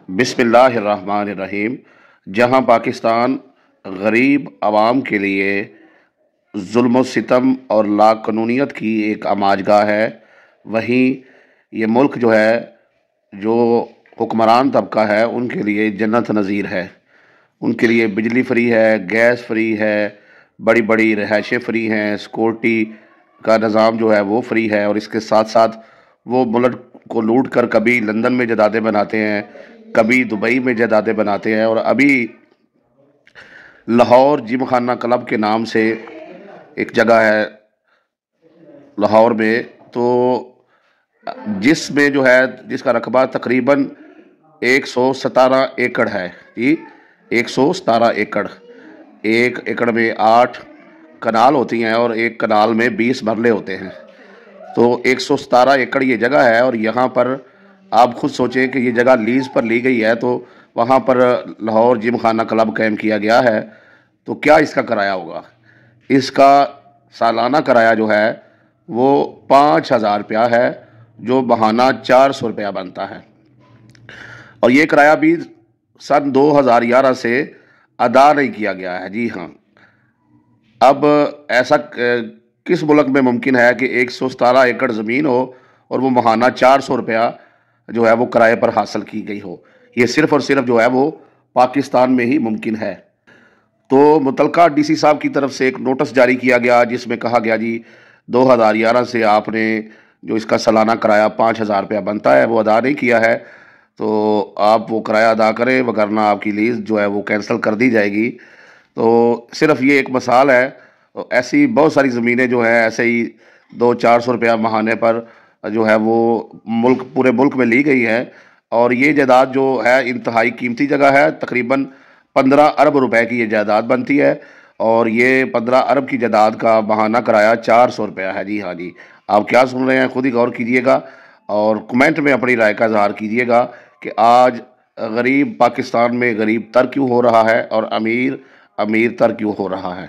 بسم اللہ الرحمن الرحیم۔ جہاں پاکستان غریب عوام کے لیے ظلم و ستم اور لا قانونیت کی ایک آماج گاہ ہے، وہیں یہ ملک جو ہے، جو حکمران طبقہ ہے، ان کے لیے جنت نظیر ہے۔ ان کے لیے بجلی فری ہے، گیس فری ہے، بڑی بڑی رہائشیں فری ہیں، سیکورٹی کا نظام جو ہے وہ فری ہے، اور اس کے ساتھ ساتھ وہ ملک کو لوٹ کر کبھی لندن میں جائیدادیں بناتے ہیں، کبھی دبئی میں جائیدادیں بناتے ہیں، اور ابھی لاہور جم خانہ کلب کے نام سے ایک جگہ ہے لاہور میں، تو جس میں جو ہے، جس کا رقبہ تقریباً 117 ایکڑ ہے جی، 117 ایکڑ۔ ایک ایکڑ میں 8 کنال ہوتی ہیں اور ایک کنال میں 20 مرلے ہوتے ہیں، تو 117 ایکڑ یہ جگہ ہے، اور یہاں پر آپ خود سوچیں کہ یہ جگہ لیز پر لی گئی ہے، تو وہاں پر لاہور جم خانہ کلب قائم کیا گیا ہے، تو کیا اس کا کرایہ ہوگا؟ اس کا سالانہ کرایہ جو ہے وہ 5,000 روپیہ ہے، جو ماہانہ 400 روپیہ بنتا ہے، اور یہ کرایہ بھی سن 2011 سے ادا نہیں کیا گیا ہے۔ جی ہاں، اب ایسا کس ملک میں ممکن ہے کہ 117 ایکڑ زمین ہو اور وہ ماہانہ 400 روپیہ جو ہے وہ کرائے پر حاصل کی گئی ہو؟ یہ صرف اور صرف جو ہے وہ پاکستان میں ہی ممکن ہے۔ تو متعلقہ ڈی سی صاحب کی طرف سے ایک نوٹس جاری کیا گیا، جس میں کہا گیا جی 2011 سے آپ نے جو اس کا سالانہ کرایہ 5,000 روپیہ بنتا ہے وہ ادا نہیں کیا ہے، تو آپ وہ کرایہ ادا کریں، وگرنہ آپ کی لیز جو ہے وہ کینسل کر دی جائے گی۔ تو صرف یہ ایک مثال ہے، ایسی بہت ساری زمینیں جو ہیں ایسے ہی 200-400 روپیہ ماہانے پر جو ہے وہ پورے ملک میں لی گئی ہے، اور یہ جائیداد جو ہے انتہائی قیمتی جگہ ہے، تقریباً 15 ارب روپے کی یہ جائیداد بنتی ہے، اور یہ 15 ارب کی جائیداد کا ماہانہ کرایہ 400 روپیہ ہے۔ جی ہاں جی، آپ کیا سن رہے ہیں؟ خود ہی غور کیجئے گا، اور کمنٹ میں اپنی رائے کا اظہار کیجئے گا کہ آج غریب پاکستان میں غریب تر کیوں ہو رہا ہے، اور امیر امیر تر کیوں ہو رہا ہے۔